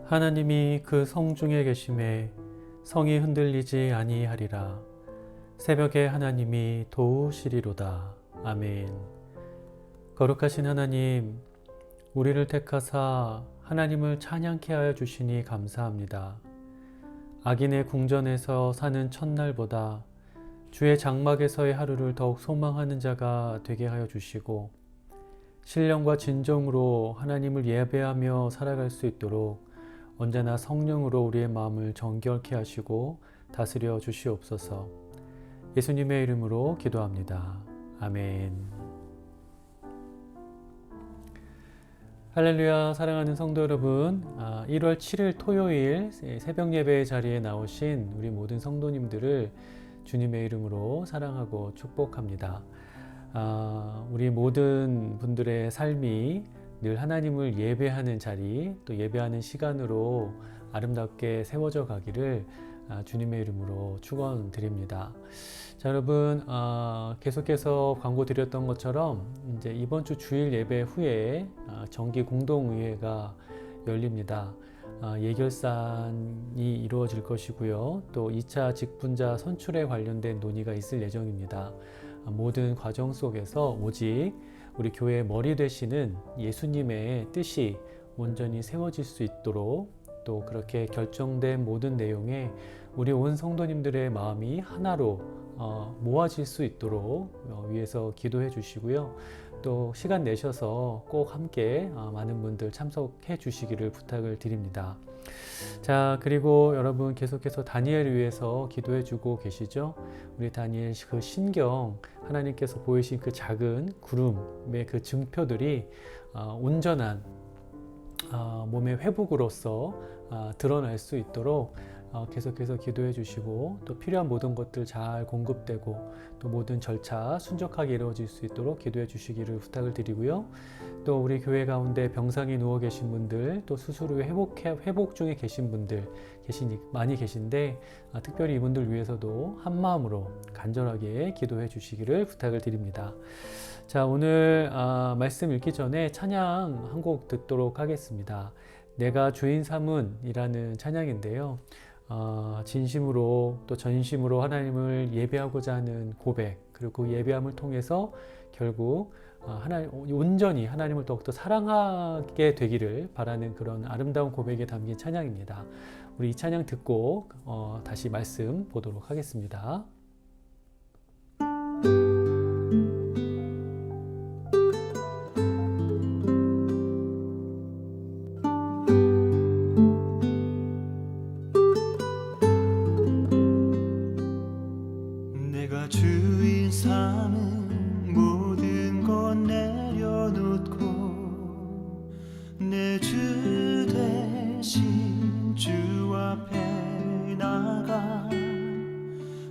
하나님이 그 성중에 계심에 성이 흔들리지 아니하리라. 새벽에 하나님이 도우시리로다. 아멘. 거룩하신 하나님, 우리를 택하사 하나님을 찬양케 하여 주시니 감사합니다. 악인의 궁전에서 사는 첫날보다 주의 장막에서의 하루를 더욱 소망하는 자가 되게 하여 주시고, 신령과 진정으로 하나님을 예배하며 살아갈 수 있도록 언제나 성령으로 우리의 마음을 정결케 하시고 다스려 주시옵소서. 예수님의 이름으로 기도합니다. 아멘. 할렐루야. 사랑하는 성도 여러분, 1월 7일 토요일 새벽 예배 자리에 나오신 우리 모든 성도님들을 주님의 이름으로 사랑하고 축복합니다. 우리 모든 분들의 삶이 늘 하나님을 예배하는 자리, 또 예배하는 시간으로 아름답게 세워져 가기를 주님의 이름으로 축원드립니다. 자, 여러분, 계속해서 광고 드렸던 것처럼 이제 이번 주 주일 예배 후에 정기 공동의회가 열립니다. 예결산이 이루어질 것이고요. 또 2차 직분자 선출에 관련된 논의가 있을 예정입니다. 모든 과정 속에서 오직 우리 교회의 머리 되시는 예수님의 뜻이 온전히 세워질 수 있도록, 또 그렇게 결정된 모든 내용에 우리 온 성도님들의 마음이 하나로 모아질 수 있도록 위해서 기도해 주시고요. 또 시간 내셔서 꼭 함께 많은 분들 참석해 주시기를 부탁을 드립니다. 자, 그리고 여러분 계속해서 다니엘을 위해서 기도해 주고 계시죠? 우리 다니엘 그 신경, 하나님께서 보이신 그 작은 구름의 그 증표들이 온전한 몸의 회복으로서 드러날 수 있도록 계속해서 기도해 주시고, 또 필요한 모든 것들 잘 공급되고 또 모든 절차 순적하게 이루어질 수 있도록 기도해 주시기를 부탁을 드리고요. 또 우리 교회 가운데 병상에 누워 계신 분들, 또 수술 후에 회복 중에 계신 분들 많이 계신데, 특별히 이분들 위해서도 한 마음으로 간절하게 기도해 주시기를 부탁을 드립니다. 자, 오늘 말씀 읽기 전에 찬양 한 곡 듣도록 하겠습니다. 내가 주인 삼은 이라는 찬양인데요. 진심으로 또 전심으로 하나님을 예배하고자 하는 고백, 그리고 그 예배함을 통해서 결국 온전히 하나님을 더욱더 사랑하게 되기를 바라는 그런 아름다운 고백에 담긴 찬양입니다. 우리 이 찬양 듣고 다시 말씀 보도록 하겠습니다. 내가 주인 삼은 모든 것 내려놓고 내 주 대신 주 앞에 나가,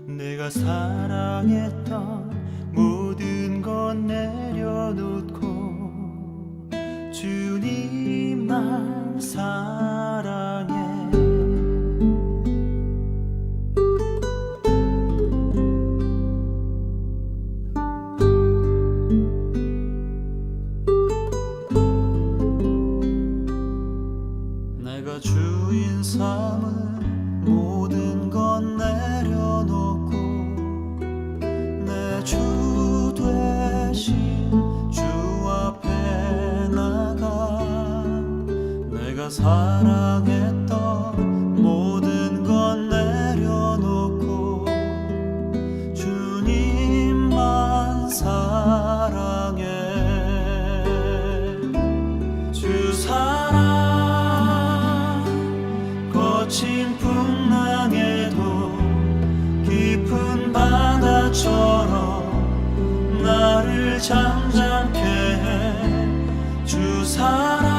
내가 사랑했던 모든 것 내려놓고 주님만 사랑해. 내가 주인 삼은 모든 것 내려놓고 내 주 되신 주 앞에 나가, 내가 사랑했던 모든 것 내려놓고 주님만 사랑해. 주 사랑 거친 풍랑에도 깊은 바다처럼 나를 잠잠케 해. 주 사랑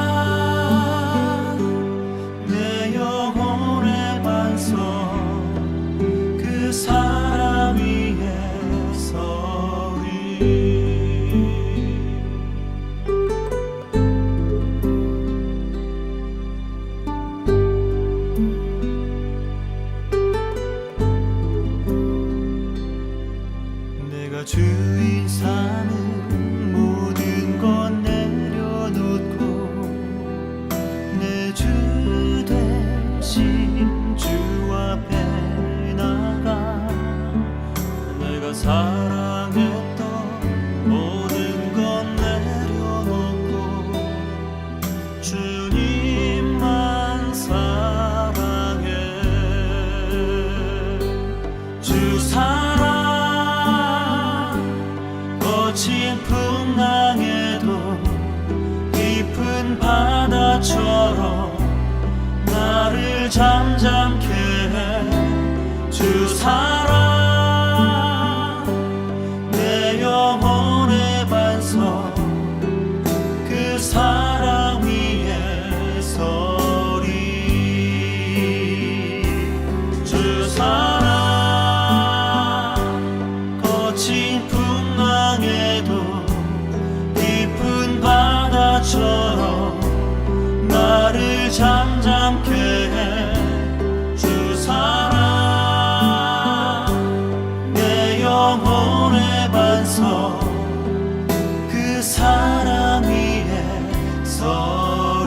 사랑 위에 서리.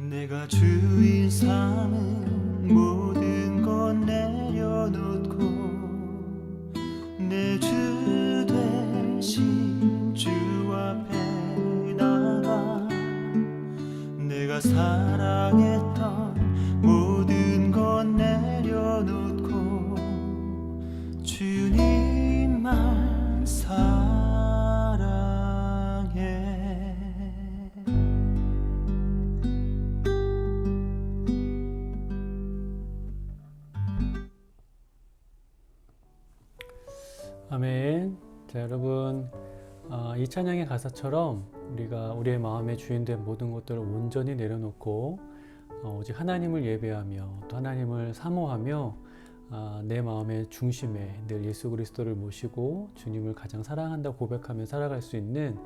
내가 주인 삼은 모든 것 내려놓고 내 주 되신 주 앞에 나가 내가 사랑했던 모든 것 내려놓고 주님만 사랑해. 아멘. 자, 여러분, 이 찬양의 가사처럼 우리가 우리의 마음의 주인된 모든 것들을 온전히 내려놓고 오직 하나님을 예배하며 또 하나님을 사모하며 내 마음의 중심에 늘 예수 그리스도를 모시고 주님을 가장 사랑한다고 고백하며 살아갈 수 있는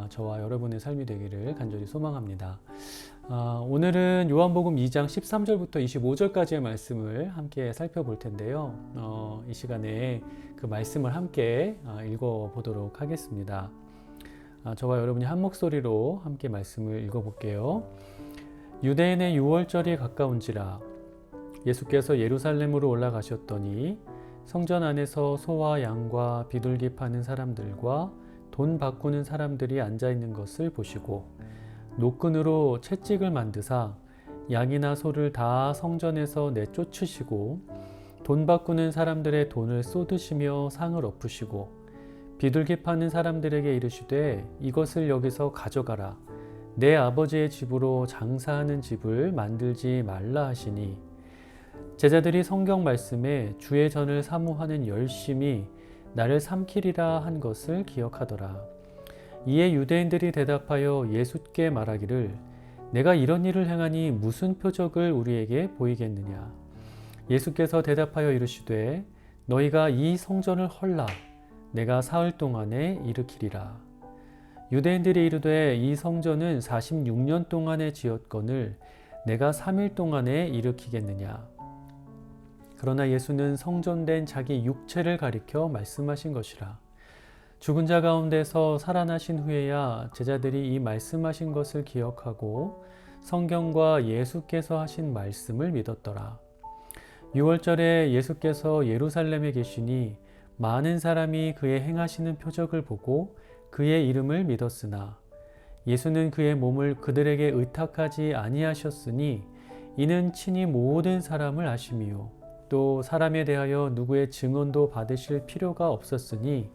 저와 여러분의 삶이 되기를 간절히 소망합니다. 오늘은 요한복음 2장 13절부터 25절까지의 말씀을 함께 살펴볼 텐데요. 이 시간에 그 말씀을 함께 읽어보도록 하겠습니다. 저와 여러분이 한 목소리로 함께 말씀을 읽어볼게요. 유대인의 유월절이 가까운지라 예수께서 예루살렘으로 올라가셨더니 성전 안에서 소와 양과 비둘기 파는 사람들과 돈 바꾸는 사람들이 앉아있는 것을 보시고 노끈으로 채찍을 만드사 양이나 소를 다 성전에서 내쫓으시고 돈 바꾸는 사람들의 돈을 쏟으시며 상을 엎으시고 비둘기 파는 사람들에게 이르시되 이것을 여기서 가져가라. 내 아버지의 집으로 장사하는 집을 만들지 말라 하시니 제자들이 성경 말씀에 주의 전을 사모하는 열심이 나를 삼키리라 한 것을 기억하더라. 이에 유대인들이 대답하여 예수께 말하기를 내가 이런 일을 행하니 무슨 표적을 우리에게 보이겠느냐. 예수께서 대답하여 이르시되 너희가 이 성전을 헐라. 내가 사흘 동안에 일으키리라. 유대인들이 이르되 이 성전은 46년 동안에 지었거늘 내가 3일 동안에 일으키겠느냐. 그러나 예수는 성전된 자기 육체를 가리켜 말씀하신 것이라. 죽은 자 가운데서 살아나신 후에야 제자들이 이 말씀하신 것을 기억하고 성경과 예수께서 하신 말씀을 믿었더라. 유월절에 예수께서 예루살렘에 계시니 많은 사람이 그의 행하시는 표적을 보고 그의 이름을 믿었으나 예수는 그의 몸을 그들에게 의탁하지 아니하셨으니 이는 친히 모든 사람을 아심이요 또 사람에 대하여 누구의 증언도 받으실 필요가 없었으니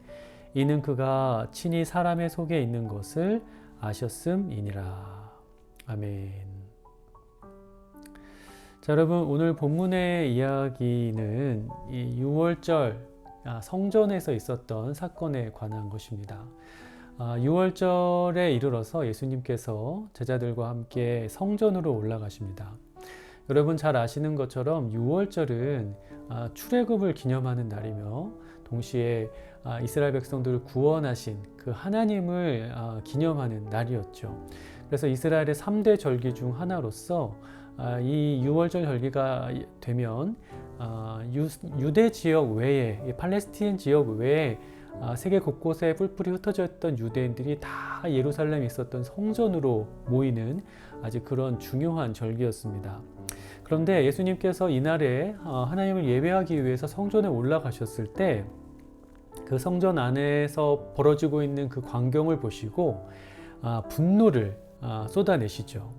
이는 그가 친히 사람의 속에 있는 것을 아셨음이니라. 아멘. 자, 여러분, 오늘 본문의 이야기는 이 유월절 성전에서 있었던 사건에 관한 것입니다. 유월절에 이르러서 예수님께서 제자들과 함께 성전으로 올라가십니다. 여러분 잘 아시는 것처럼 유월절은 출애굽을 기념하는 날이며 동시에 이스라엘 백성들을 구원하신 그 하나님을 기념하는 날이었죠. 그래서 이스라엘의 3대 절기 중 하나로서 이 유월절 절기가 되면 유대 지역 외에 팔레스틴 지역 외에 세계 곳곳에 뿔뿔이 흩어져 있던 유대인들이 다 예루살렘에 있었던 성전으로 모이는 아주 그런 중요한 절기였습니다. 그런데 예수님께서 이날에 하나님을 예배하기 위해서 성전에 올라가셨을 때 그 성전 안에서 벌어지고 있는 그 광경을 보시고 분노를 쏟아내시죠.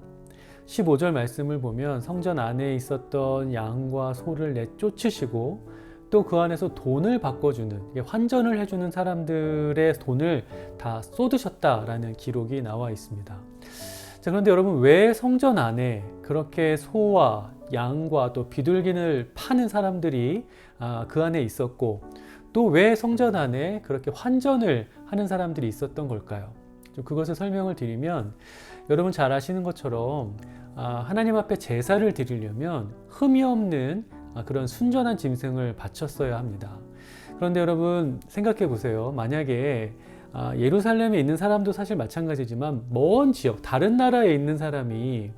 15절 말씀을 보면 성전 안에 있었던 양과 소를 내쫓으시고 또 그 안에서 돈을 바꿔주는 환전을 해주는 사람들의 돈을 다 쏟으셨다라는 기록이 나와 있습니다. 자, 그런데 여러분 왜 성전 안에 그렇게 소와 양과 또 비둘기를 파는 사람들이 그 안에 있었고 또 왜 성전 안에 그렇게 환전을 하는 사람들이 있었던 걸까요? 좀 그것을 설명을 드리면 여러분 잘 아시는 것처럼 하나님 앞에 제사를 드리려면 흠이 없는 그런 순전한 짐승을 바쳤어야 합니다. 그런데 여러분 생각해 보세요. 만약에 예루살렘에 있는 사람도 사실 마찬가지지만 먼 지역, 다른 나라에 있는 사람이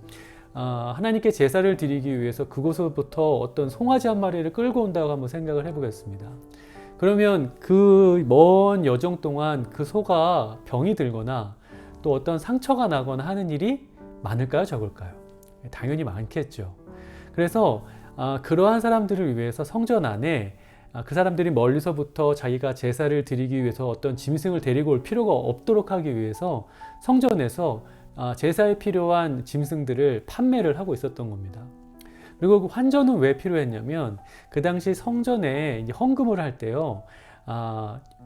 하나님께 제사를 드리기 위해서 그곳으로부터 어떤 송아지 한 마리를 끌고 온다고 한번 생각을 해보겠습니다. 그러면 그 먼 여정 동안 그 소가 병이 들거나 또 어떤 상처가 나거나 하는 일이 많을까요? 적을까요? 당연히 많겠죠. 그래서 그러한 사람들을 위해서 성전 안에 그 사람들이 멀리서부터 자기가 제사를 드리기 위해서 어떤 짐승을 데리고 올 필요가 없도록 하기 위해서 성전에서 제사에 필요한 짐승들을 판매를 하고 있었던 겁니다. 그리고 그 환전은 왜 필요했냐면 그 당시 성전에 이제 헌금을 할 때요,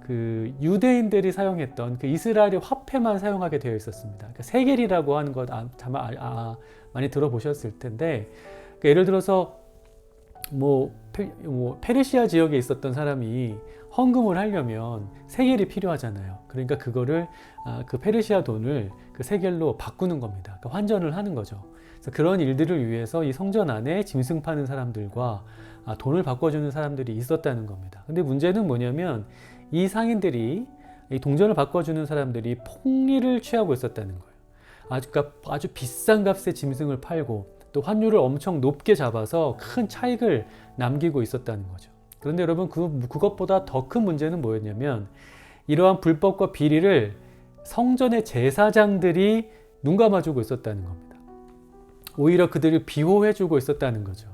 그 유대인들이 사용했던 그 이스라엘의 화폐만 사용하게 되어 있었습니다. 그러니까 세겔이라고 하는 것 많이 들어보셨을 텐데, 그러니까 예를 들어서 페르시아 지역에 있었던 사람이 헌금을 하려면 세겔이 필요하잖아요. 그러니까 그거를 그 페르시아 돈을 그 세겔로 바꾸는 겁니다. 그러니까 환전을 하는 거죠. 그래서 그런 일들을 위해서 이 성전 안에 짐승 파는 사람들과 돈을 바꿔주는 사람들이 있었다는 겁니다. 근데 문제는 뭐냐면 이 상인들이, 이 동전을 바꿔주는 사람들이 폭리를 취하고 있었다는 거예요. 아주 비싼 값에 짐승을 팔고 또 환율을 엄청 높게 잡아서 큰 차익을 남기고 있었다는 거죠. 그런데 여러분, 그것보다 더 큰 문제는 뭐였냐면 이러한 불법과 비리를 성전의 제사장들이 눈감아주고 있었다는 겁니다. 오히려 그들을 비호해주고 있었다는 거죠.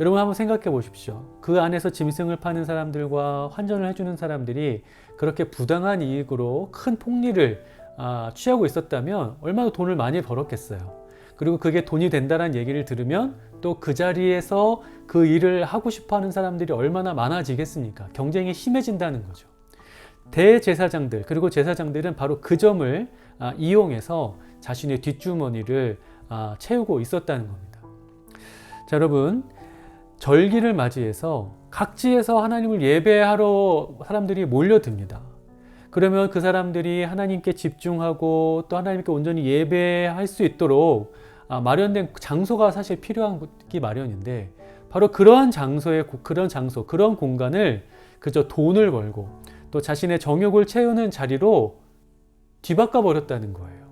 여러분 한번 생각해 보십시오. 그 안에서 짐승을 파는 사람들과 환전을 해주는 사람들이 그렇게 부당한 이익으로 큰 폭리를 취하고 있었다면 얼마나 돈을 많이 벌었겠어요. 그리고 그게 돈이 된다는 얘기를 들으면 또 그 자리에서 그 일을 하고 싶어하는 사람들이 얼마나 많아지겠습니까? 경쟁이 심해진다는 거죠. 대제사장들, 그리고 제사장들은 바로 그 점을 이용해서 자신의 뒷주머니를 채우고 있었다는 겁니다. 자, 여러분, 절기를 맞이해서 각지에서 하나님을 예배하러 사람들이 몰려듭니다. 그러면 그 사람들이 하나님께 집중하고 또 하나님께 온전히 예배할 수 있도록 마련된 장소가 사실 필요하기 마련인데, 바로 그러한 그런 공간을 그저 돈을 벌고 또 자신의 정욕을 채우는 자리로 뒤바꿔 버렸다는 거예요.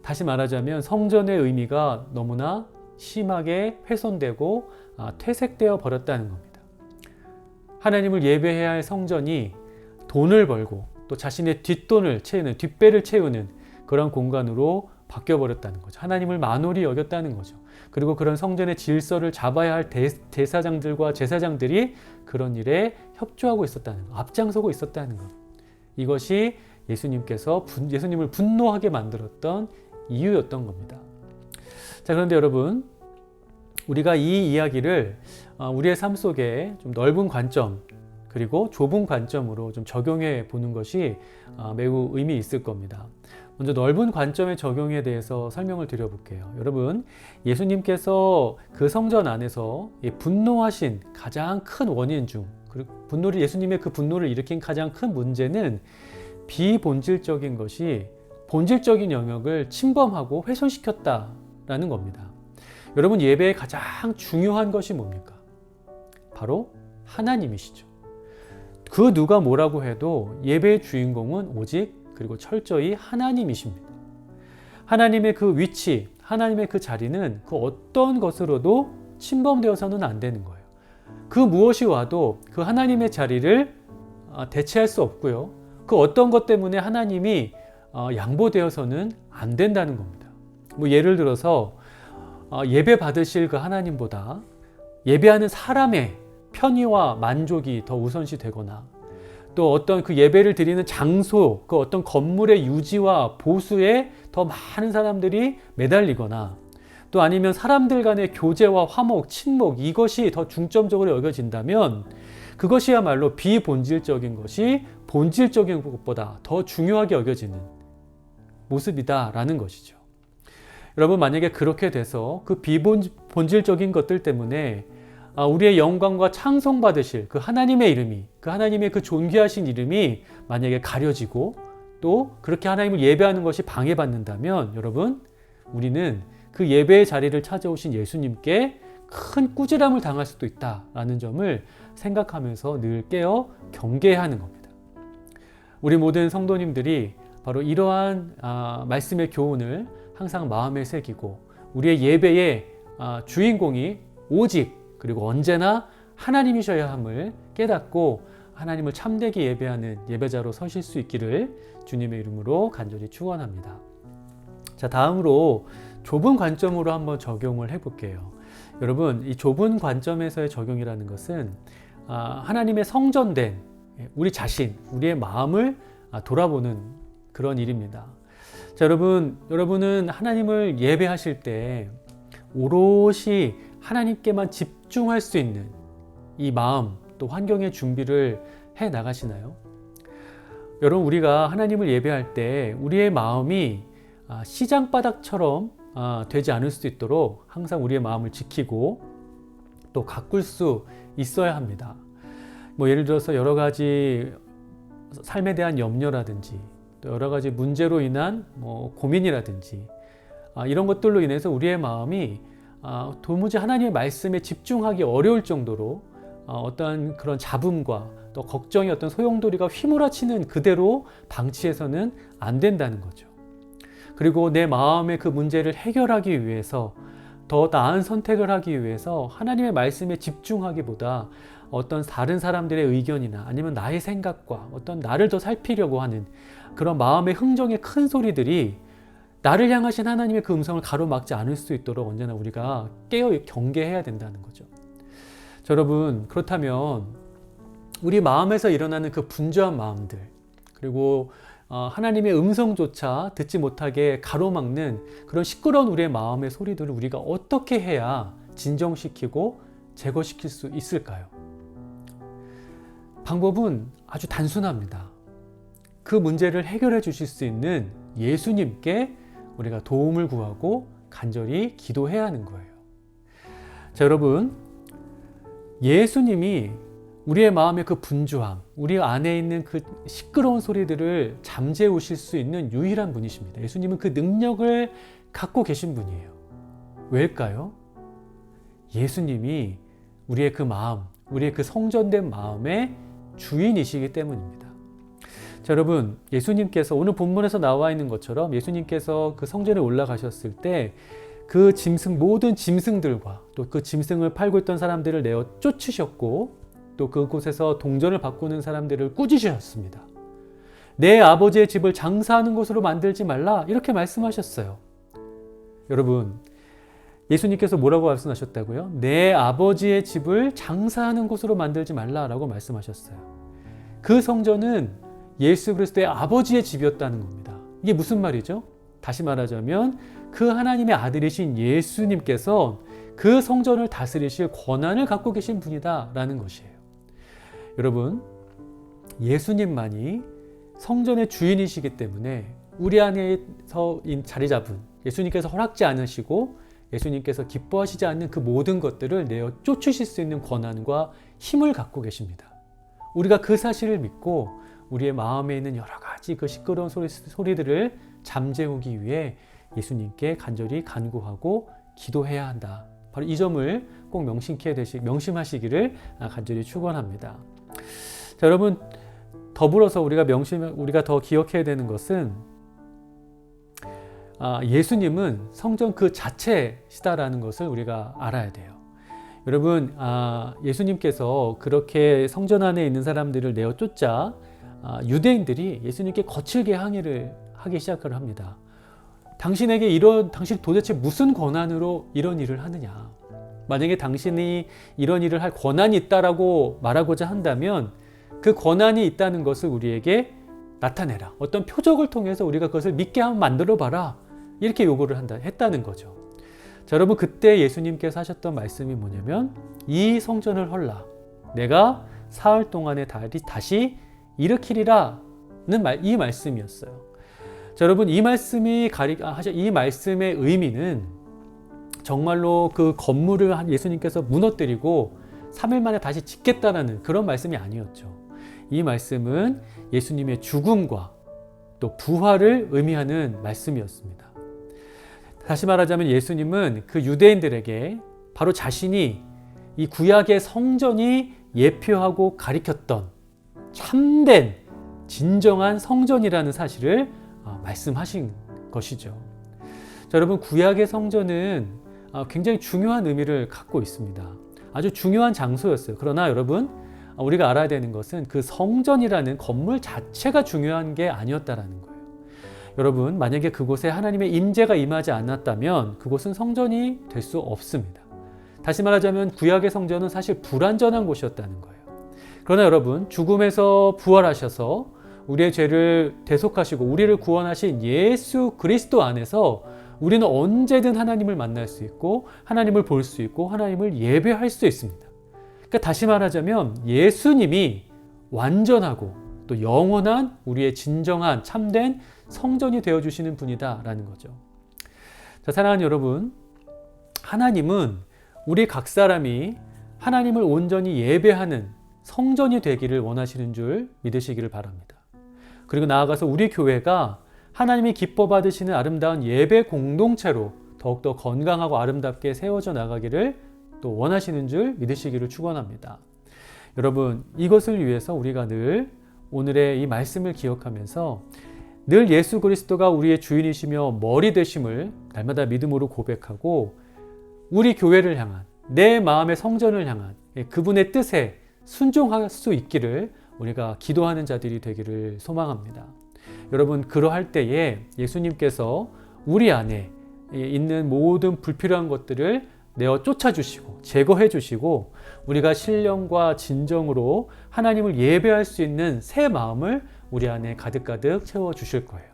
다시 말하자면 성전의 의미가 너무나 심하게 훼손되고 퇴색되어 버렸다는 겁니다. 하나님을 예배해야 할 성전이 돈을 벌고 또 자신의 뒷배를 채우는 그런 공간으로 바뀌어버렸다는 거죠. 하나님을 만홀히 여겼다는 거죠. 그리고 그런 성전의 질서를 잡아야 할 대사장들과 제사장들이 그런 일에 협조하고 있었다는 것, 앞장서고 있었다는 것. 이것이 예수님을 분노하게 만들었던 이유였던 겁니다. 자, 그런데 여러분, 우리가 이 이야기를 우리의 삶 속에 좀 넓은 관점, 그리고 좁은 관점으로 좀 적용해 보는 것이 매우 의미 있을 겁니다. 먼저 넓은 관점의 적용에 대해서 설명을 드려볼게요. 여러분, 예수님께서 그 성전 안에서 분노하신 가장 큰 원인 중, 예수님의 그 분노를 일으킨 가장 큰 문제는 비본질적인 것이 본질적인 영역을 침범하고 훼손시켰다라는 겁니다. 여러분, 예배의 가장 중요한 것이 뭡니까? 바로 하나님이시죠. 그 누가 뭐라고 해도 예배의 주인공은 오직 그리고 철저히 하나님이십니다. 하나님의 그 위치, 하나님의 그 자리는 그 어떤 것으로도 침범되어서는 안 되는 거예요. 그 무엇이 와도 그 하나님의 자리를 대체할 수 없고요. 그 어떤 것 때문에 하나님이 양보되어서는 안 된다는 겁니다. 예를 들어서 예배 받으실 그 하나님보다 예배하는 사람의 편의와 만족이 더 우선시 되거나, 또 어떤 그 예배를 드리는 장소, 그 어떤 건물의 유지와 보수에 더 많은 사람들이 매달리거나, 또 아니면 사람들 간의 교제와 화목, 친목, 이것이 더 중점적으로 여겨진다면 그것이야말로 비본질적인 것이 본질적인 것보다 더 중요하게 여겨지는 모습이다라는 것이죠. 여러분, 만약에 그렇게 돼서 그 비본질적인 것들 때문에 우리의 영광과 찬송받으실 그 하나님의 이름이, 그 하나님의 그 존귀하신 이름이 만약에 가려지고 또 그렇게 하나님을 예배하는 것이 방해받는다면, 여러분, 우리는 그 예배의 자리를 찾아오신 예수님께 큰 꾸지람을 당할 수도 있다라는 점을 생각하면서 늘 깨어 경계하는 겁니다. 우리 모든 성도님들이 바로 이러한 말씀의 교훈을 항상 마음에 새기고 우리의 예배의 주인공이 오직 그리고 언제나 하나님이셔야 함을 깨닫고 하나님을 참되게 예배하는 예배자로 서실 수 있기를 주님의 이름으로 간절히 축원합니다. 자, 다음으로 좁은 관점으로 한번 적용을 해볼게요. 여러분, 이 좁은 관점에서의 적용이라는 것은 하나님의 성전된 우리 자신, 우리의 마음을 돌아보는 그런 일입니다. 자, 여러분은 하나님을 예배하실 때 오롯이 하나님께만 집중할 수 있는 이 마음 또 환경의 준비를 해 나가시나요? 여러분, 우리가 하나님을 예배할 때 우리의 마음이 시장바닥처럼 되지 않을 수 있도록 항상 우리의 마음을 지키고 또 가꿀 수 있어야 합니다. 예를 들어서 여러 가지 삶에 대한 염려라든지 또 여러 가지 문제로 인한 고민이라든지 이런 것들로 인해서 우리의 마음이 도무지 하나님의 말씀에 집중하기 어려울 정도로 어떠한 그런 잡음과 또 걱정이 어떤 소용돌이가 휘몰아치는 그대로 방치해서는 안 된다는 거죠. 그리고 내 마음의 그 문제를 해결하기 위해서 더 나은 선택을 하기 위해서 하나님의 말씀에 집중하기보다 어떤 다른 사람들의 의견이나 아니면 나의 생각과 어떤 나를 더 살피려고 하는 그런 마음의 흥정의 큰 소리들이 나를 향하신 하나님의 그 음성을 가로막지 않을 수 있도록 언제나 우리가 깨어 경계해야 된다는 거죠. 자, 여러분, 그렇다면 우리 마음에서 일어나는 그 분주한 마음들 그리고 하나님의 음성조차 듣지 못하게 가로막는 그런 시끄러운 우리의 마음의 소리들을 우리가 어떻게 해야 진정시키고 제거시킬 수 있을까요? 방법은 아주 단순합니다. 그 문제를 해결해 주실 수 있는 예수님께 우리가 도움을 구하고 간절히 기도해야 하는 거예요. 자, 여러분, 예수님이 우리의 마음의 그 분주함, 우리 안에 있는 그 시끄러운 소리들을 잠재우실 수 있는 유일한 분이십니다. 예수님은 그 능력을 갖고 계신 분이에요. 왜일까요? 예수님이 우리의 그 마음, 우리의 그 성전된 마음의 주인이시기 때문입니다. 자, 여러분, 예수님께서 오늘 본문에서 나와 있는 것처럼 예수님께서 그 성전에 올라가셨을 때 그 모든 짐승들과 또 그 짐승을 팔고 있던 사람들을 내어 쫓으셨고 또 그곳에서 동전을 바꾸는 사람들을 꾸짖으셨습니다. 내 아버지의 집을 장사하는 곳으로 만들지 말라, 이렇게 말씀하셨어요. 여러분, 예수님께서 뭐라고 말씀하셨다고요? 내 아버지의 집을 장사하는 곳으로 만들지 말라라고 말씀하셨어요. 그 성전은 예수 그리스도의 아버지의 집이었다는 겁니다. 이게 무슨 말이죠? 다시 말하자면 그 하나님의 아들이신 예수님께서 그 성전을 다스리실 권한을 갖고 계신 분이다라는 것이에요. 여러분, 예수님만이 성전의 주인이시기 때문에 우리 안에서 자리 잡은 예수님께서 허락지 않으시고 예수님께서 기뻐하시지 않는 그 모든 것들을 내어 쫓으실 수 있는 권한과 힘을 갖고 계십니다. 우리가 그 사실을 믿고 우리의 마음에 있는 여러 가지 그 시끄러운 소리들을 잠재우기 위해 예수님께 간절히 간구하고 기도해야 한다. 바로 이 점을 꼭 명심하시기를 간절히 축원합니다. 자, 여러분, 더불어서 우리가 더 기억해야 되는 것은 예수님은 성전 그 자체시다라는 것을 우리가 알아야 돼요. 여러분, 예수님께서 그렇게 성전 안에 있는 사람들을 내어 쫓자 유대인들이 예수님께 거칠게 항의를 하기 시작을 합니다. 당신 도대체 무슨 권한으로 이런 일을 하느냐? 만약에 당신이 이런 일을 할 권한이 있다라고 말하고자 한다면 그 권한이 있다는 것을 우리에게 나타내라. 어떤 표적을 통해서 우리가 그것을 믿게 한번 만들어 봐라. 이렇게 요구를 했다는 거죠. 자, 여러분, 그때 예수님께서 하셨던 말씀이 뭐냐면 이 성전을 헐라. 내가 사흘 동안에 다시 일으키리라는 이 말씀이었어요. 자, 여러분, 이 말씀의 의미는 정말로 그 건물을 예수님께서 무너뜨리고 3일 만에 다시 짓겠다라는 그런 말씀이 아니었죠. 이 말씀은 예수님의 죽음과 또 부활을 의미하는 말씀이었습니다. 다시 말하자면 예수님은 그 유대인들에게 바로 자신이 이 구약의 성전이 예표하고 가리켰던 참된 진정한 성전이라는 사실을 말씀하신 것이죠. 자, 여러분, 구약의 성전은 굉장히 중요한 의미를 갖고 있습니다. 아주 중요한 장소였어요. 그러나 여러분, 우리가 알아야 되는 것은 그 성전이라는 건물 자체가 중요한 게 아니었다라는 거예요. 여러분, 만약에 그곳에 하나님의 임재가 임하지 않았다면 그곳은 성전이 될 수 없습니다. 다시 말하자면 구약의 성전은 사실 불완전한 곳이었다는 거예요. 그러나 여러분, 죽음에서 부활하셔서 우리의 죄를 대속하시고 우리를 구원하신 예수 그리스도 안에서 우리는 언제든 하나님을 만날 수 있고 하나님을 볼 수 있고 하나님을 예배할 수 있습니다. 그러니까 다시 말하자면 예수님이 완전하고 또 영원한 우리의 진정한 참된 성전이 되어주시는 분이다라는 거죠. 자, 사랑하는 여러분, 하나님은 우리 각 사람이 하나님을 온전히 예배하는 성전이 되기를 원하시는 줄 믿으시기를 바랍니다. 그리고 나아가서 우리 교회가 하나님이 기뻐 받으시는 아름다운 예배 공동체로 더욱더 건강하고 아름답게 세워져 나가기를 또 원하시는 줄 믿으시기를 축원합니다. 여러분, 이것을 위해서 우리가 늘 오늘의 이 말씀을 기억하면서 늘 예수 그리스도가 우리의 주인이시며 머리 되심을 날마다 믿음으로 고백하고 우리 교회를 향한 내 마음의 성전을 향한 그분의 뜻에 순종할 수 있기를 우리가 기도하는 자들이 되기를 소망합니다. 여러분, 그러할 때에 예수님께서 우리 안에 있는 모든 불필요한 것들을 내어 쫓아주시고 제거해 주시고 우리가 신령과 진정으로 하나님을 예배할 수 있는 새 마음을 우리 안에 가득가득 채워주실 거예요.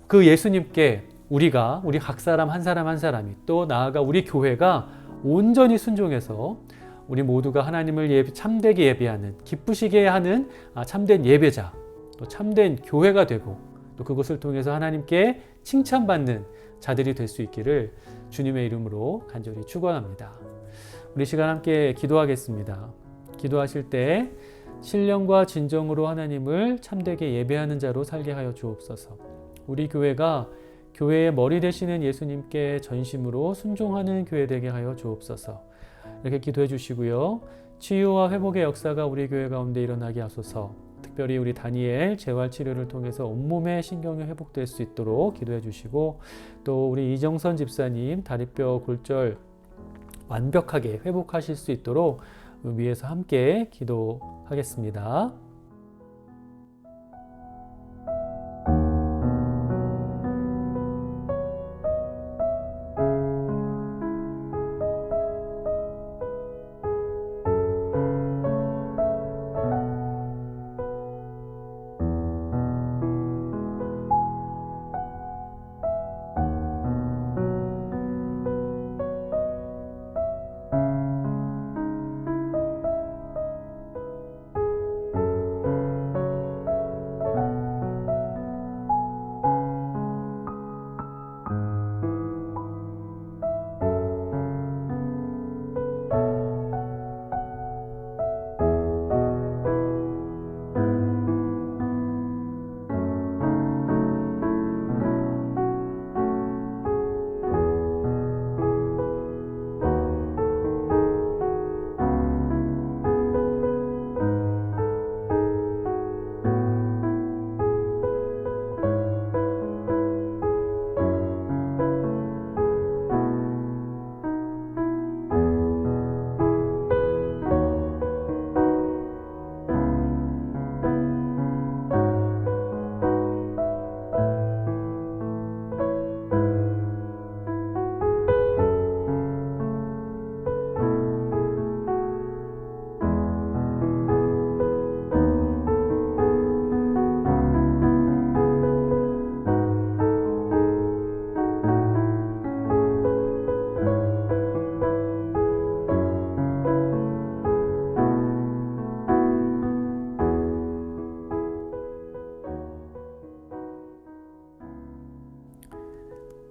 그 예수님께 우리 각 사람 한 사람 한 사람이 또 나아가 우리 교회가 온전히 순종해서 우리 모두가 하나님을 참되게 예배하는 기쁘시게 하는 참된 예배자 또 참된 교회가 되고 또 그것을 통해서 하나님께 칭찬받는 자들이 될 수 있기를 주님의 이름으로 간절히 축원합니다. 우리 시간 함께 기도하겠습니다. 기도하실 때 신령과 진정으로 하나님을 참되게 예배하는 자로 살게 하여 주옵소서. 우리 교회가 교회의 머리 되시는 예수님께 전심으로 순종하는 교회 되게 하여 주옵소서. 이렇게 기도해 주시고요. 치유와 회복의 역사가 우리 교회 가운데 일어나게 하소서. 특별히 우리 다니엘 재활치료를 통해서 온몸의 신경이 회복될 수 있도록 기도해 주시고 또 우리 이정선 집사님 다리뼈 골절 완벽하게 회복하실 수 있도록 위에서 함께 기도하겠습니다.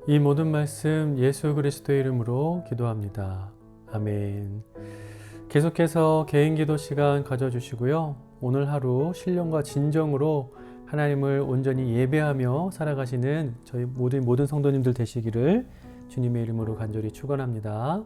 이 모든 말씀 예수 그리스도의 이름으로 기도합니다. 아멘. 계속해서 개인 기도 시간 가져주시고요. 오늘 하루 신령과 진정으로 하나님을 온전히 예배하며 살아가시는 저희 모든 성도님들 되시기를 주님의 이름으로 간절히 축원합니다.